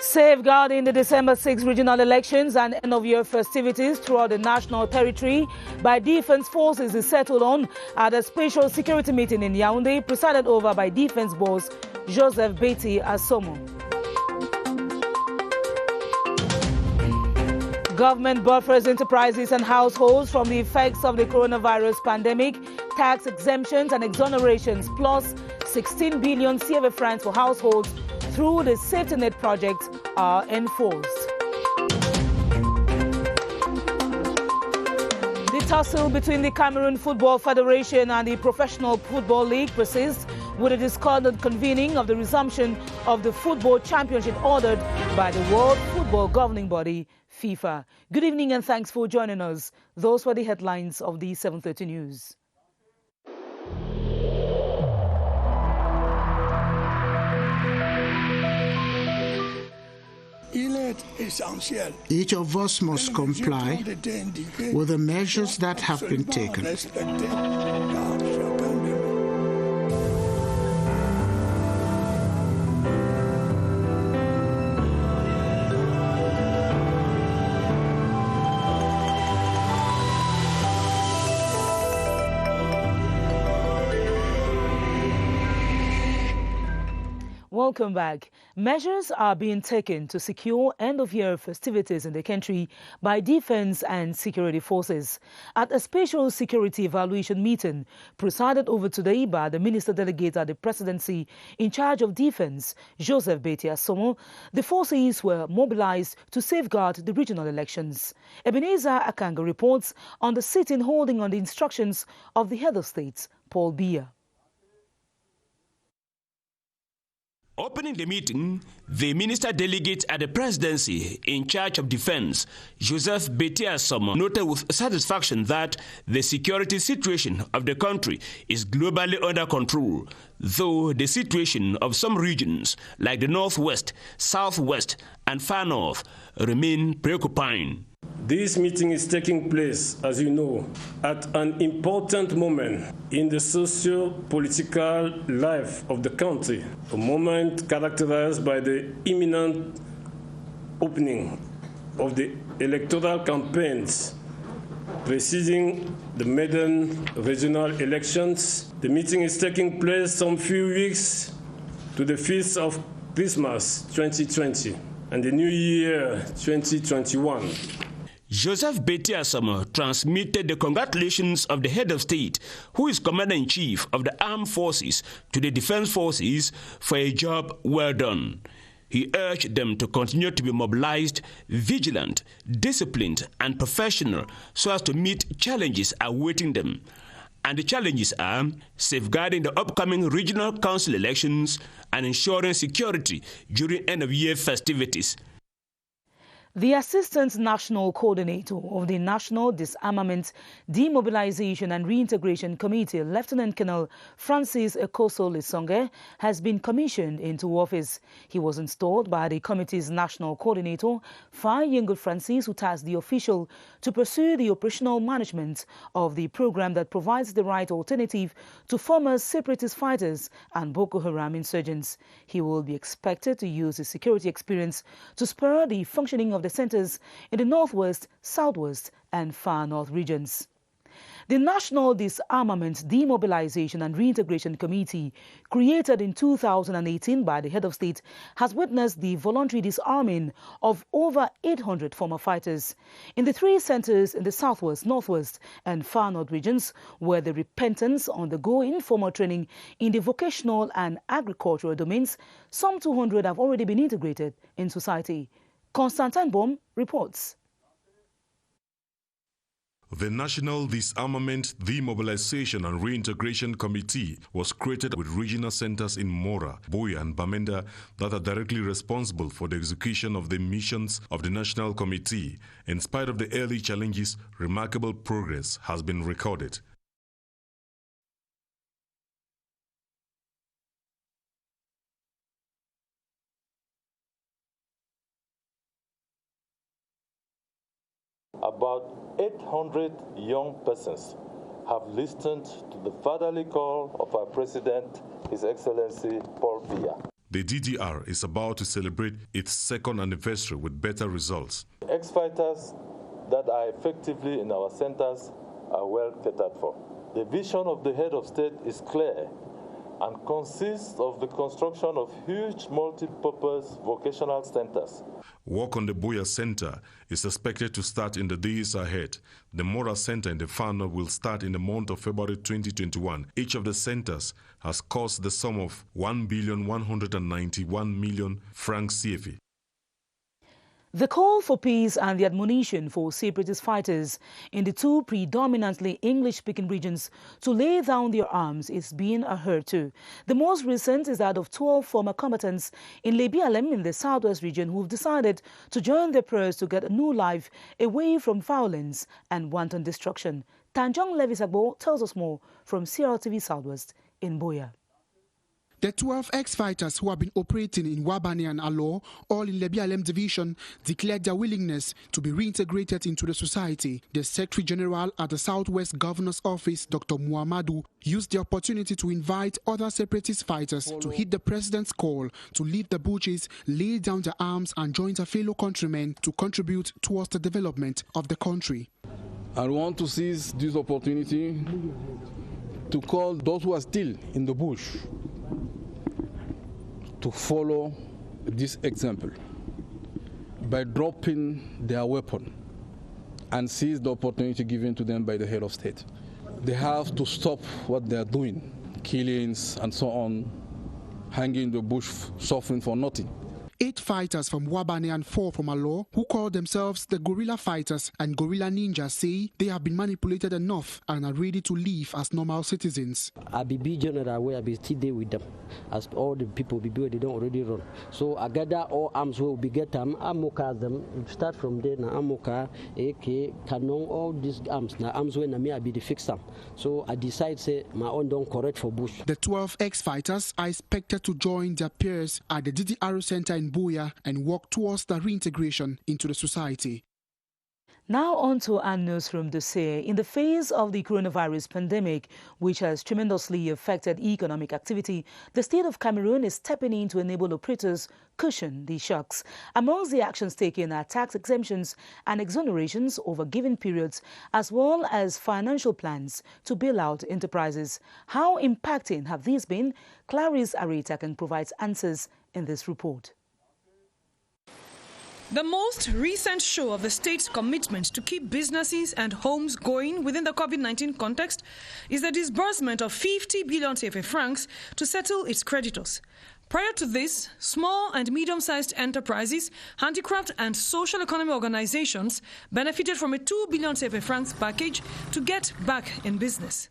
Safeguarding the December 6 regional elections and end-of-year festivities throughout the national territory by defense forces is settled on at a special security meeting in Yaoundé, presided over by defense boss Joseph Beti Asomo. Government buffers enterprises and households from the effects of the coronavirus pandemic. Tax exemptions and exonerations plus 16 billion CFA francs for households through the safety net project are enforced. The tussle between the Cameroon Football Federation and the Professional Football League persists, with a discordant convening of the resumption of the football championship ordered by the World Football Governing Body, FIFA. Good evening and thanks for joining us. Those were the headlines of the 7:30 News. Each of us must comply with the measures that have been taken. Welcome back. Measures are being taken to secure end-of-year festivities in the country by defense and security forces. At a special security evaluation meeting presided over today by the Minister Delegate at the Presidency in charge of defense, Joseph Beti Asomo, the forces were mobilized to safeguard the regional elections. Ebenezer Akanga reports on the sitting holding on the instructions of the head of state, Paul Biya. Opening the meeting, the Minister Delegate at the Presidency in charge of defense, Joseph Beti Asomo, noted with satisfaction that the security situation of the country is globally under control, though the situation of some regions like the Northwest, Southwest, and Far North remain preoccupying. This meeting is taking place, as you know, at an important moment in the socio-political life of the country, a moment characterized by the imminent opening of the electoral campaigns preceding the maiden regional elections. The meeting is taking place some few weeks to the feast of Christmas 2020 and the New Year 2021. Joseph Beti Asomo transmitted the congratulations of the head of state, who is Commander-in-Chief of the Armed Forces, to the Defense Forces for a job well done. He urged them to continue to be mobilized, vigilant, disciplined, and professional so as to meet challenges awaiting them. And the challenges are safeguarding the upcoming regional council elections and ensuring security during end-of-year festivities. The Assistant National Coordinator of the National Disarmament, Demobilization and Reintegration Committee, Lieutenant Colonel Francis Ekoso Lisonge, has been commissioned into office. He was installed by the committee's National Coordinator, Fa Yengo Francis, who tasked the official to pursue the operational management of the program that provides the right alternative to former separatist fighters and Boko Haram insurgents. He will be expected to use his security experience to spur the functioning of the centers in the Northwest, Southwest, and Far North regions. The National Disarmament, Demobilization and Reintegration Committee, created in 2018 by the head of state, has witnessed the voluntary disarming of over 800 former fighters. In the three centers in the Southwest, Northwest, and Far North regions, where the repentance undergo informal training in the vocational and agricultural domains, some 200 have already been integrated in society. Constantine Baum reports. The National Disarmament, Demobilization and Reintegration Committee was created with regional centers in Mora, Boya and Bamenda that are directly responsible for the execution of the missions of the National Committee. In spite of the early challenges, remarkable progress has been recorded. About 800 young persons have listened to the fatherly call of our President, His Excellency Paul Biya. The DDR is about to celebrate its second anniversary with better results. Exfighters that are effectively in our centers are well catered for. The vision of the head of state is clear and consists of the construction of huge multi-purpose vocational centers. Work on the Buea Center is expected to start in the days ahead. The Mora Center in the Fano will start in the month of February 2021. Each of the centers has cost the sum of 1,191,000,000 francs CFA. The call for peace and the admonition for separatist fighters in the two predominantly English-speaking regions to lay down their arms is being adhered to. The most recent is that of 12 former combatants in Lebialem in the southwest region who have decided to join their prayers to get a new life away from violence and wanton destruction. Tanjong Levisagbo tells us more from CRTV Southwest in Buea. The 12 ex-fighters who have been operating in Wabani and Alo, all in Lebialem division, declared their willingness to be reintegrated into the society. The Secretary General at the Southwest Governor's Office, Dr. Muhammadu, used the opportunity to invite other separatist fighters to heed the President's call to leave the bushes, lay down their arms and join their fellow countrymen to contribute towards the development of the country. I want to seize this opportunity to call those who are still in the bush to follow this example by dropping their weapon and seize the opportunity given to them by the head of state. They have to stop what they are doing, killings and so on, hanging in the bush, suffering for nothing. 8 fighters from Wabani and 4 from Alo, who call themselves the Guerrilla Fighters and Guerrilla Ninjas, say they have been manipulated enough and are ready to live as normal citizens. I be General where I be still there with them, as all the people be they don't already run. So I gather all arms will be get them, Amoka them, start from there now Amoka, AK, Canon, all these arms. Now arms when I be the fix them. So I decide say my own don't correct for bush. The 12 ex-fighters are expected to join their peers at the DDR Center in Buea and work towards the reintegration into the society. Now on to our news from the SEA. In the face of the coronavirus pandemic, which has tremendously affected economic activity, the state of Cameroon is stepping in to enable operators cushion the shocks. Amongst the actions taken are tax exemptions and exonerations over given periods, as well as financial plans to bail out enterprises. How impacting have these been? Clarice Aretakan provides answers in this report. The most recent show of the state's commitment to keep businesses and homes going within the COVID-19 context is the disbursement of 50 billion CFA francs to settle its creditors. Prior to this, small and medium-sized enterprises, handicraft and social economy organizations benefited from a 2 billion CFA francs package to get back in business.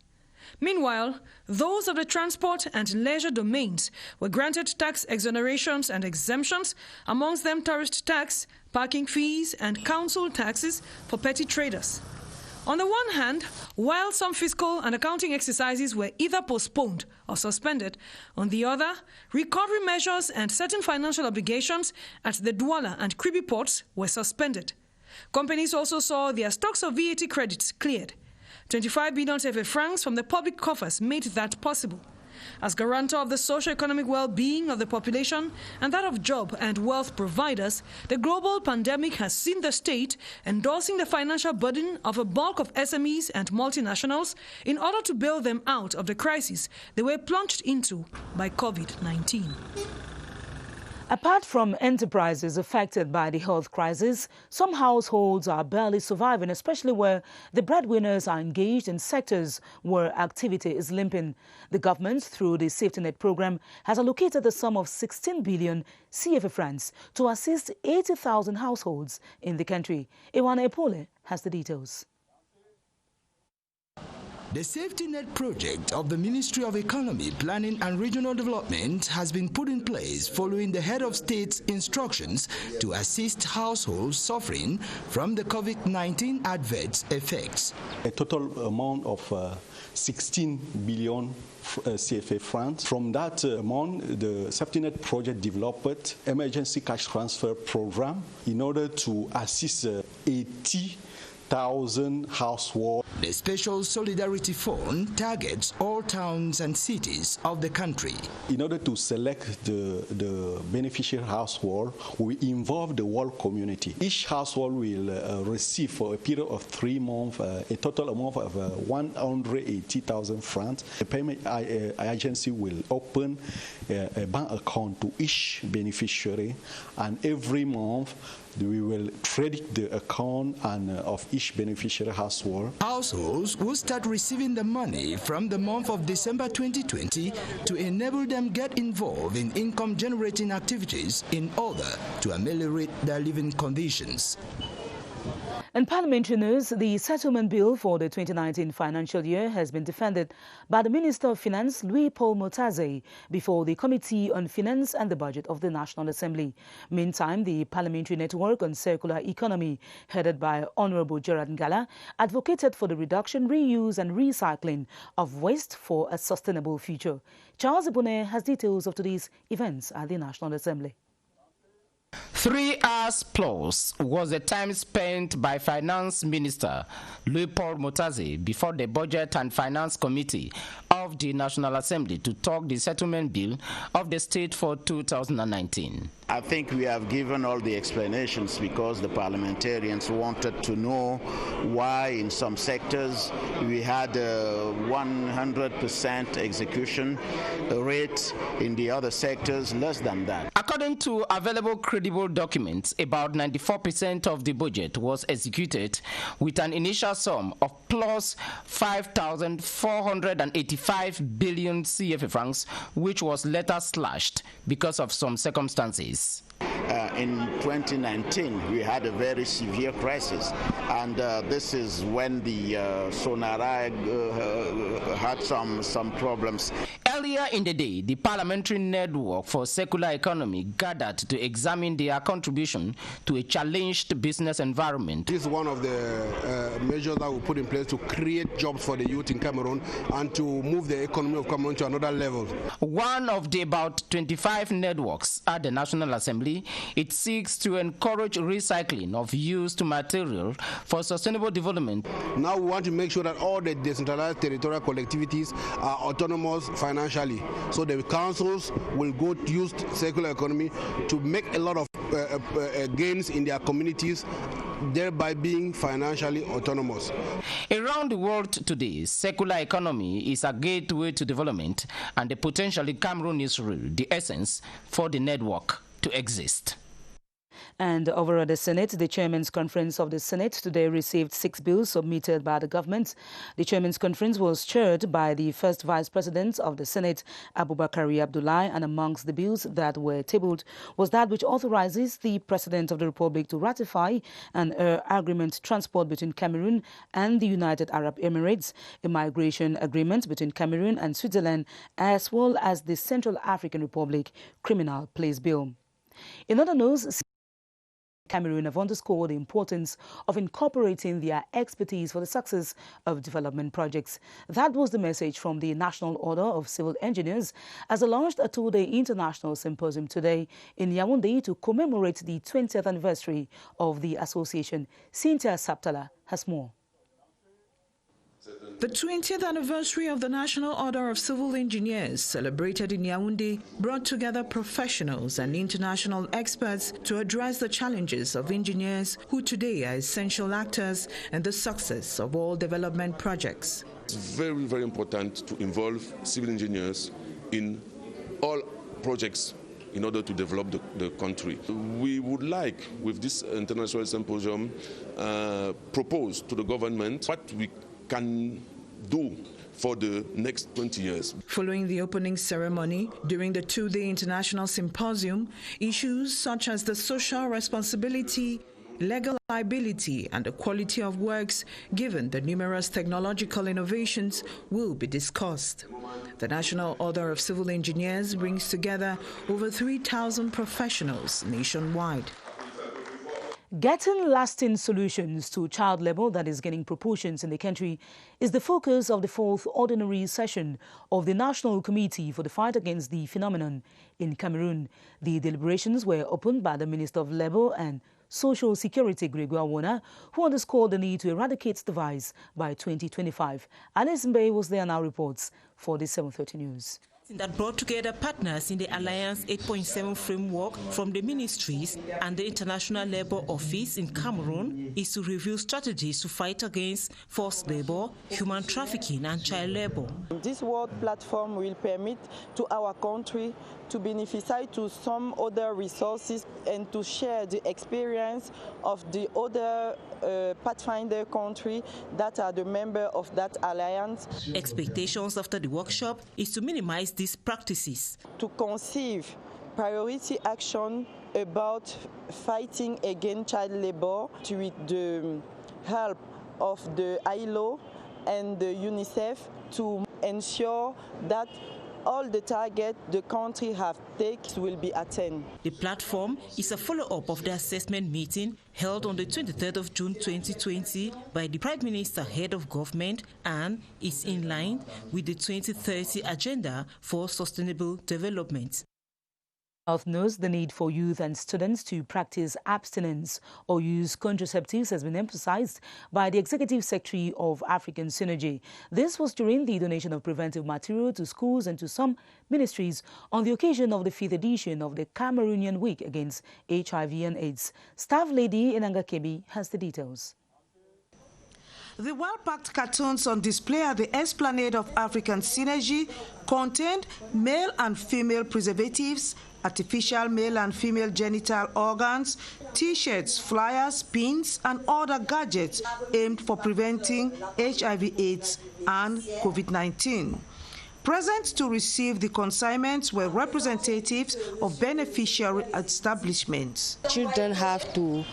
Meanwhile, those of the transport and leisure domains were granted tax exonerations and exemptions, amongst them tourist tax, parking fees and council taxes for petty traders. On the one hand, while some fiscal and accounting exercises were either postponed or suspended, on the other, recovery measures and certain financial obligations at the Douala and Kribi ports were suspended. Companies also saw their stocks of VAT credits cleared. 25 billion CFA francs from the public coffers made that possible. As guarantor of the socio-economic well-being of the population and that of job and wealth providers, the global pandemic has seen the state endorsing the financial burden of a bulk of SMEs and multinationals in order to bail them out of the crisis they were plunged into by COVID-19. Apart from enterprises affected by the health crisis, some households are barely surviving, especially where the breadwinners are engaged in sectors where activity is limping. The government, through the safety net program, has allocated the sum of 16 billion CFA francs to assist 80,000 households in the country. Iwana Epole has the details. The Safety Net project of the Ministry of Economy, Planning and Regional Development has been put in place following the head of state's instructions to assist households suffering from the COVID-19 adverse effects. A total amount of 16 billion CFA francs. From that amount, the Safety Net project developed emergency cash transfer program in order to assist 80,000 1,000 households. The Special Solidarity Fund targets all towns and cities of the country. In order to select the beneficiary household, we involve the whole community. Each household will receive for a period of 3 months a total amount of 180,000 francs. The payment agency will open a bank account to each beneficiary, and every month we will credit the account of each beneficiary household. Households will start receiving the money from the month of December 2020 to enable them get involved in income-generating activities in order to ameliorate their living conditions. In parliamentary news, the settlement bill for the 2019 financial year has been defended by the Minister of Finance, Louis-Paul Motase, before the Committee on Finance and the Budget of the National Assembly. Meantime, the Parliamentary Network on Circular Economy, headed by Honorable Gerard Ngala, advocated for the reduction, reuse and recycling of waste for a sustainable future. Charles Ibune has details of today's events at the National Assembly. 3 hours plus was the time spent by Finance Minister Louis-Paul Motase before the Budget and Finance Committee of the National Assembly to talk the settlement bill of the state for 2019. I think we have given all the explanations because the parliamentarians wanted to know why in some sectors we had a 100% execution rate, in the other sectors less than that. According to available credible documents, about 94% of the budget was executed with an initial sum of plus 5,485 billion CFA francs, which was later slashed because of some circumstances. In 2019, we had a very severe crisis, and this is when the Sonara had some problems. Earlier in the day, the Parliamentary Network for Circular Economy gathered to examine their contribution to a challenged business environment. This is one of the measures that we put in place to create jobs for the youth in Cameroon and to move the economy of Cameroon to another level. One of the about 25 networks at the National Assembly, it seeks to encourage recycling of used material for sustainable development. Now we want to make sure that all the decentralized territorial collectivities are autonomous financially. So the councils will go to use circular economy to make a lot of gains in their communities, thereby being financially autonomous. Around the world today, circular economy is a gateway to development, and the potential in Cameroon is real, the essence for the network to exist. And over at the Senate, the Chairman's Conference of the Senate today received 6 bills submitted by the government. The Chairman's Conference was chaired by the first Vice President of the Senate, Abubakar Abdullahi, and amongst the bills that were tabled was that which authorizes the President of the Republic to ratify an air agreement transport between Cameroon and the United Arab Emirates, a migration agreement between Cameroon and Switzerland, as well as the Central African Republic Criminal Place Bill. In other news, Cameroon have underscored the importance of incorporating their expertise for the success of development projects. That was the message from the National Order of Civil Engineers as they launched a 2-day international symposium today in Yaoundé to commemorate the 20th anniversary of the association. Cynthia Saptala has more. The 20th anniversary of the National Order of Civil Engineers, celebrated in Yaoundé, brought together professionals and international experts to address the challenges of engineers who today are essential actors in the success of all development projects. It's very, very important to involve civil engineers in all projects in order to develop the country. We would like, with this international symposium, propose to the government what we can do for the next 20 years. Following the opening ceremony, during the 2-day international symposium, issues such as the social responsibility, legal liability and the quality of works given the numerous technological innovations will be discussed. The National Order of Civil Engineers brings together over 3,000 professionals nationwide. Getting lasting solutions to child labour that is gaining proportions in the country is the focus of the 4th ordinary session of the National Committee for the Fight Against the Phenomenon in Cameroon. The deliberations were opened by the Minister of Labour and Social Security, Gregoire Warner, who underscored the need to eradicate the virus by 2025. Alice Mbaye was there now reports for the 7:30 News. That brought together partners in the Alliance 8.7 framework from the ministries and the International Labour Office in Cameroon is to review strategies to fight against forced labour, human trafficking and child labour. This world platform will permit to our country to beneficiate to some other resources and to share the experience of the other Pathfinder country that are the member of that alliance. Expectations after the workshop is to minimize these practices. To conceive priority action about fighting against child labor with the help of the ILO and the UNICEF to ensure that all the targets the country have taken will be attained. The platform is a follow-up of the assessment meeting held on the 23rd of June 2020 by the Prime Minister, Head of Government, and is in line with the 2030 Agenda for Sustainable Development. Health knows the need for youth and students to practice abstinence or use contraceptives has been emphasized by the Executive Secretary of African Synergy. This was during the donation of preventive material to schools and to some ministries on the occasion of the 5th edition of the Cameroonian Week Against HIV and AIDS. Staff Lady Enanga Kebi has the details. The well-packed cartoons on display at the Esplanade of African Synergy contained male and female preservatives, artificial male and female genital organs, T-shirts, flyers, pins, and other gadgets aimed for preventing HIV/AIDS and COVID-19. Present to receive the consignments were representatives of beneficiary establishments. Children have to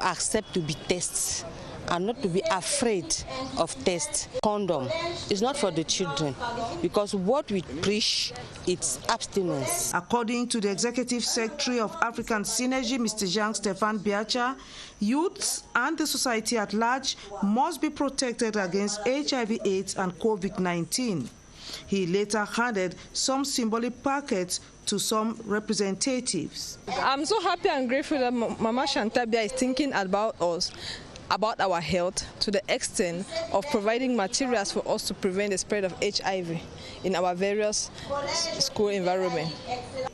accept to be tested and not to be afraid of tests. Condom is not for the children because what we preach is abstinence. According to the Executive Secretary of African Synergy, Mr. Jean-Stéphane Biacha, youths and the society at large must be protected against HIV/AIDS and COVID-19. He later handed some symbolic packets to some representatives. I'm so happy and grateful that Mama Chantabia is thinking about us, about our health, to the extent of providing materials for us to prevent the spread of HIV in our various school environment.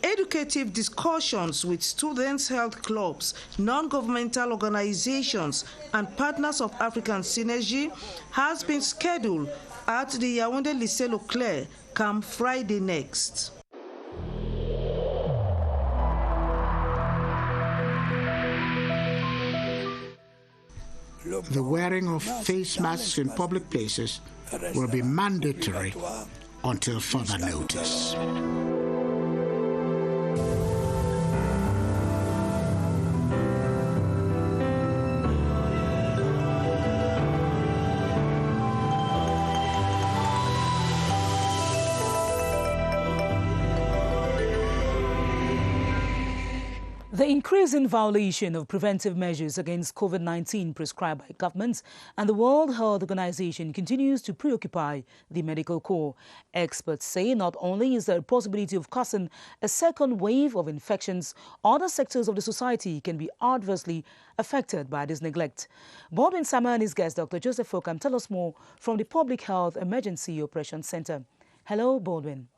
Educative discussions with students' health clubs, non-governmental organizations, and partners of African Synergy has been scheduled at the Yaoundé Lycée Leclerc come Friday next. The wearing of face masks in public places will be mandatory until further notice. The increase in violation of preventive measures against COVID-19 prescribed by governments and the World Health Organization continues to preoccupy the medical corps. Experts say not only is there a possibility of causing a second wave of infections, other sectors of the society can be adversely affected by this neglect. Baldwin Sama and his guest, Dr. Joseph Fokam, tell us more from the Public Health Emergency Operations Center. Hello, Baldwin.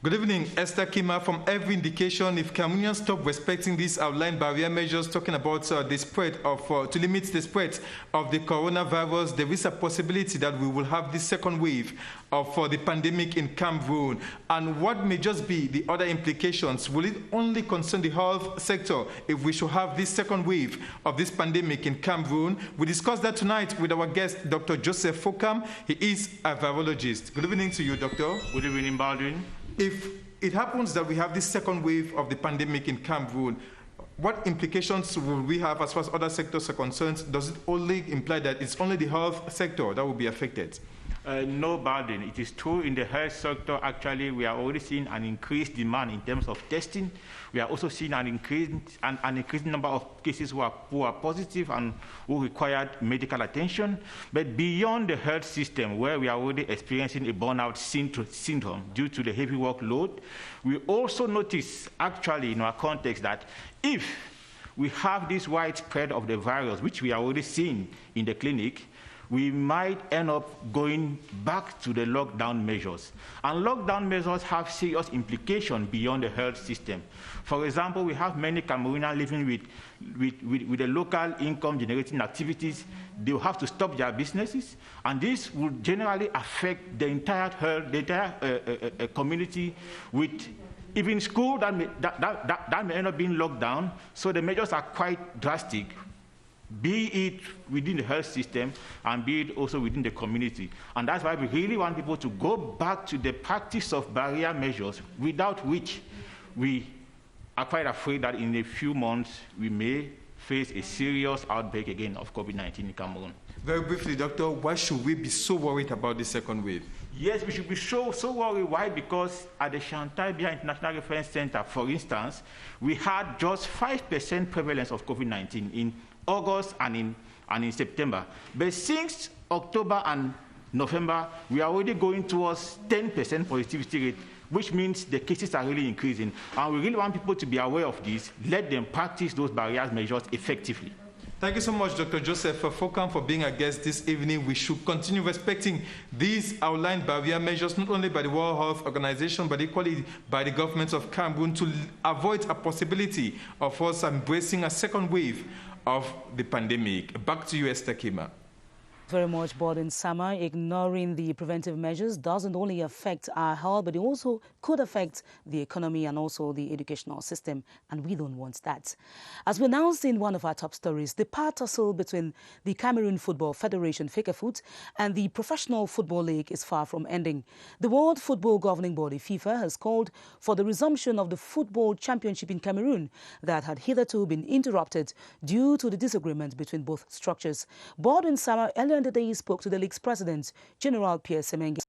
Good evening, Esther Kima. From every indication, if Cameroonians stop respecting these outlined barrier measures, talking about the spread of, to limit the spread of the coronavirus, there is a possibility that we will have this second wave of the pandemic in Cameroon. And what may just be the other implications? Will it only concern the health sector if we should have this second wave of this pandemic in Cameroon? We discussed that tonight with our guest, Dr. Joseph Fokam. He is a virologist. Good evening to you, Doctor. Good evening, Baldwin. If it happens that we have this second wave of the pandemic in Cameroon, what implications will we have as far as other sectors are concerned? Does it only imply that it's only the health sector that will be affected? no burden. It is true in the health sector, actually, we are already seeing an increased demand in terms of testing. We are also seeing an increasing number of cases who are positive and who required medical attention. But beyond the health system, where we are already experiencing a burnout syndrome due to the heavy workload, we also notice, actually, in our context, that if we have this widespread of the virus, which we are already seeing in the clinic, we might end up going back to the lockdown measures. And lockdown measures have serious implications beyond the health system. For example, we have many Cameroonians living with the local income-generating activities. They will have to stop their businesses, and this will generally affect the entire community, with even school that may end up being locked down. So the measures are quite drastic, be it within the health system and be it also within the community. And that's why we really want people to go back to the practice of barrier measures, without which we are quite afraid that in a few months we may face a serious outbreak again of COVID-19 in Cameroon. Very briefly, Doctor, why should we be so worried about the second wave? Yes, we should be so worried. Why? Because at the Chantal Biya International Reference Center, for instance, we had just 5% prevalence of COVID-19 in August and in September. But since October and November, we are already going towards 10% positivity rate, which means the cases are really increasing. And we really want people to be aware of this. Let them practice those barrier measures effectively. Thank you so much, Dr. Joseph Fokam, for being our guest this evening. We should continue respecting these outlined barrier measures, not only by the World Health Organization, but equally by the government of Cameroon, to avoid a possibility of us embracing a second wave of the pandemic. Back to you, Esther Kima. Very much, Borden Sama. Ignoring the preventive measures doesn't only affect our health, but it also could affect the economy and also the educational system, and we don't want that. As we announced in one of our top stories, the tussle between the Cameroon Football Federation, FECAFOOT, and the Professional Football League is far from ending. The World Football Governing Body, FIFA, has called for the resumption of the Football Championship in Cameroon that had hitherto been interrupted due to the disagreement between both structures. Borden Sama earlier the day he spoke to the league's president, General SEMNGUE.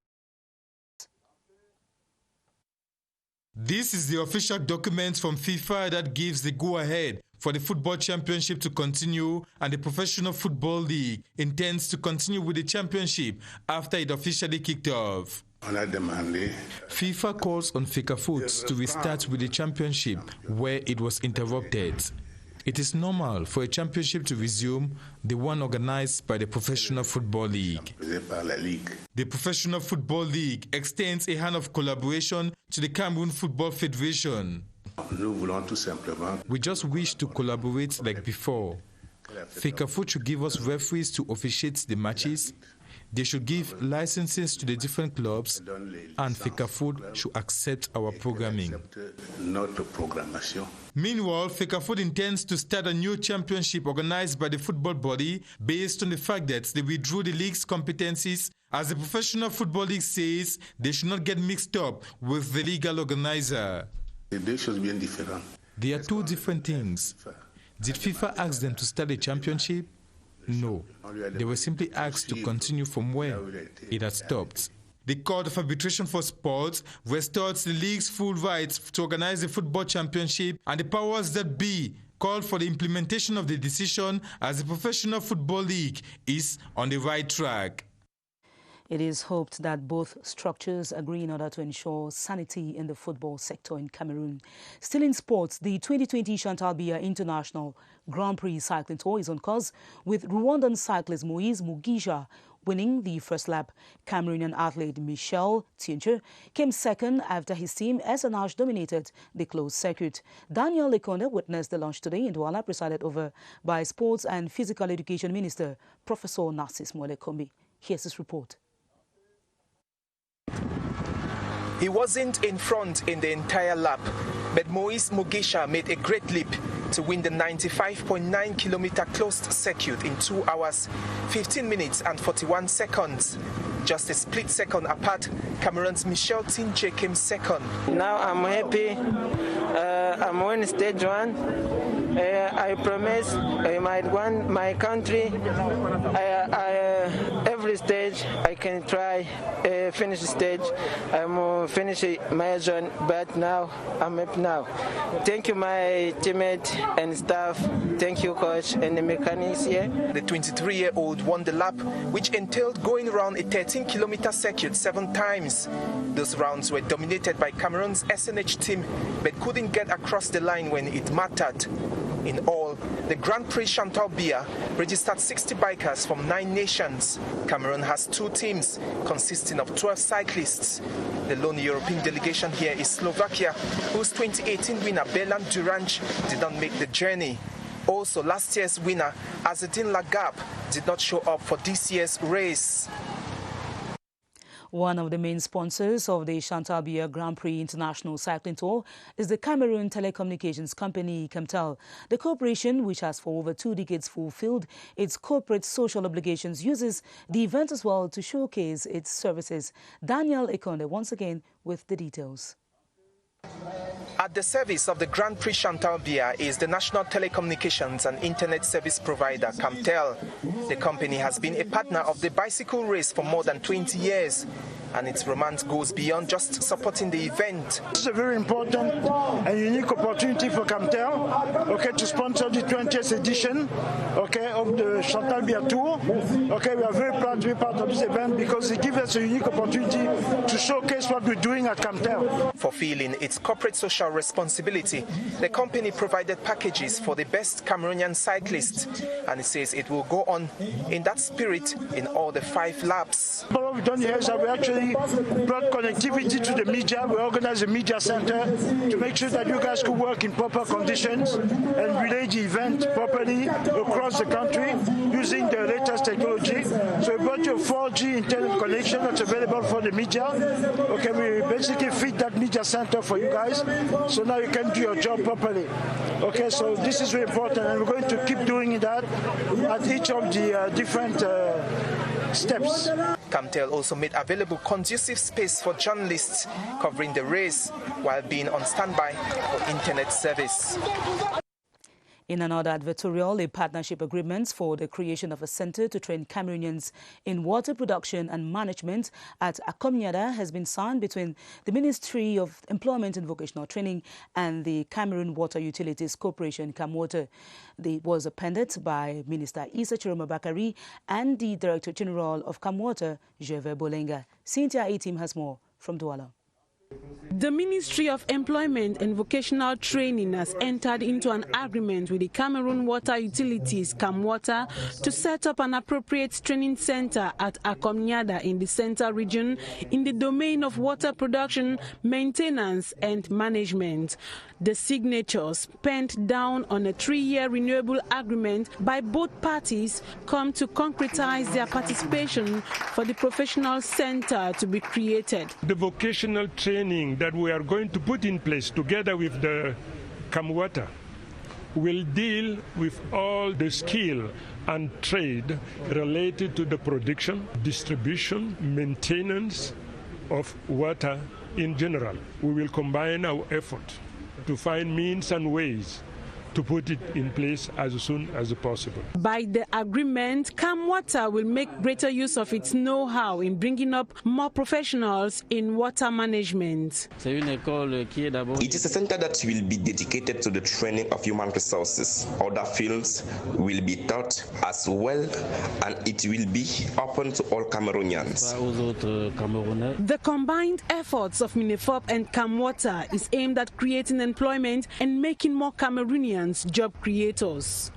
This is the official document from FIFA that gives the go-ahead for the Football Championship to continue, and the Professional Football League intends to continue with the championship after it officially kicked off. FIFA calls on FECAFOOT to restart with the championship where it was interrupted. It is normal for a championship to resume, the one organized by the Professional Football League. The Professional Football League extends a hand of collaboration to the Cameroon Football Federation. We just wish to collaborate like before. FECAFOOT should give us referees to officiate the matches. They should give licenses to the different clubs, and FECAFOOT should accept our programming. Meanwhile, FECAFOOT intends to start a new championship organized by the football body based on the fact that they withdrew the league's competencies. As the Professional Football League says, they should not get mixed up with the legal organizer. They are two different things. Did FIFA ask them to start a championship? No, they were simply asked to continue from where it had stopped. The Court of Arbitration for Sports restored the league's full rights to organize the football championship, and the powers that be called for the implementation of the decision, as the Professional Football League is on the right track. It is hoped that both structures agree in order to ensure sanity in the football sector in Cameroon. Still in sports, the 2020 Chantal Biya International Grand Prix Cycling Tour is on course, with Rwandan cyclist Moise Mugisha winning the first lap. Cameroonian athlete Michel Tienche came second after his team SNH dominated the closed circuit. Daniel Lekonde witnessed the launch today in Douala, presided over by Sports and Physical Education Minister Professor Narcisse Mwele-Kombi. Here's his report. He wasn't in front in the entire lap, but Moise Mugisha made a great leap to win the 95.9-kilometer closed circuit in 2 hours, 15 minutes and 41 seconds. Just a split second apart, Cameroon's Michel Tienche came second. Now I'm happy. I'm winning stage one. I promise I might win my country. early stage, I can try finish the stage. I'm finishing my journey, but now I'm up now. Thank you, my teammate and staff. Thank you, coach, and the mechanics here. The 23-year-old won the lap, which entailed going around a 13-kilometer circuit 7 times. Those rounds were dominated by Cameroon's SNH team, but couldn't get across the line when it mattered. In all, the Grand Prix Chantal Biya registered 60 bikers from 9 nations. Cameroon has 2 teams consisting of 12 cyclists. The lone European delegation here is Slovakia, whose 2018 winner Belan Durange did not make the journey. Also, last year's winner Azedine Lagab did not show up for this year's race. One of the main sponsors of the Chantal Biya Grand Prix International Cycling Tour is the Cameroon telecommunications company CANTEL. The corporation, which has for over 2 decades fulfilled its corporate social obligations, uses the event as well to showcase its services. Daniel Ekonde once again with the details. At the service of the Grand Prix Chantal Biya is the National Telecommunications and Internet Service Provider, CANTEL. The company has been a partner of the bicycle race for more than 20 years, and its romance goes beyond just supporting the event. This is a very important and unique opportunity for CANTEL, to sponsor the 20th edition, of the Chantal Biya Tour. We are very proud to be part of this event because it gives us a unique opportunity to showcase what we're doing at CANTEL. Fulfilling its corporate social responsibility, the company provided packages for the best Cameroonian cyclists, and it says it will go on in that spirit in all the 5 laps. What we've done here is that we actually brought connectivity to the media. We organized a media center to make sure that you guys could work in proper conditions and relay the event properly across the country using the latest technology. So we brought you a 4G internet connection that's available for the media. We basically feed that media center for you guys, so now you can do your job properly. So this is very important, and we're going to keep doing that at each of the different steps. CANTEL also made available conducive space for journalists covering the race while being on standby for internet service. In another advertorial, a partnership agreement for the creation of a center to train Cameroonians in water production and management at Akomyada has been signed between the Ministry of Employment and Vocational Training and the Cameroon Water Utilities Corporation, CAMWater. It was appended by Minister Issa Chiroma Bakari and the Director General of CAMWater, Gervais Bolenga. Cynthia A-Team has more from Douala. The Ministry of Employment and Vocational Training has entered into an agreement with the Cameroon Water Utilities, CAMWater, to set up an appropriate training center at Akomyada in the Central Region in the domain of water production, maintenance and management. The signatures, penned down on a 3-year renewable agreement by both parties, come to concretize their participation for the professional center to be created. The vocational training that we are going to put in place together with the CAMWater will deal with all the skill and trade related to the production, distribution, maintenance of water in general. We will combine our effort to find means and ways to put it in place as soon as possible. By the agreement, CAMWater will make greater use of its know-how in bringing up more professionals in water management. It is a center that will be dedicated to the training of human resources. Other fields will be taught as well, and it will be open to all Cameroonians. The combined efforts of MINEFOP and CAMWater is aimed at creating employment and making more Cameroonians job creators.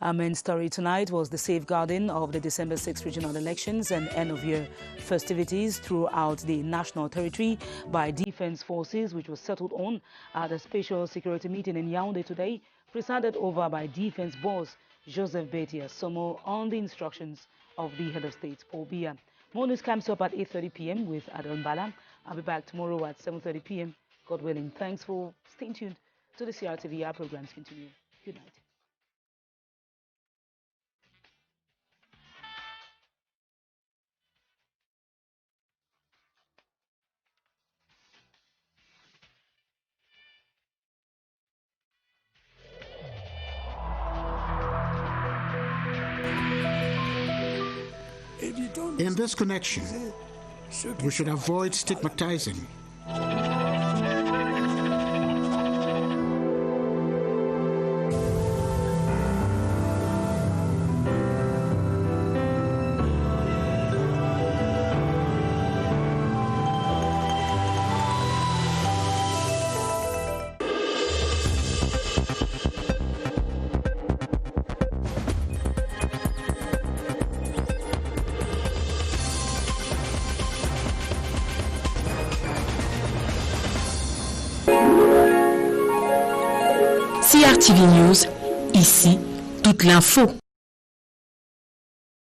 Our main story tonight was the safeguarding of the December 6 regional elections and end-of-year festivities throughout the national territory by defense forces, which was settled on at a special security meeting in Yaoundé today, presided over by defense boss Joseph Betia Somo on the instructions of the head of state, Paul Biya. More news comes up at 8:30 p.m. with Adon Bala. I'll be back tomorrow at 7:30 p.m. God willing. Thanks for staying tuned to the CRTV. Our programs continue. Good night. It In this connection, we should avoid stigmatizing. CRTV News, ici, toute l'info.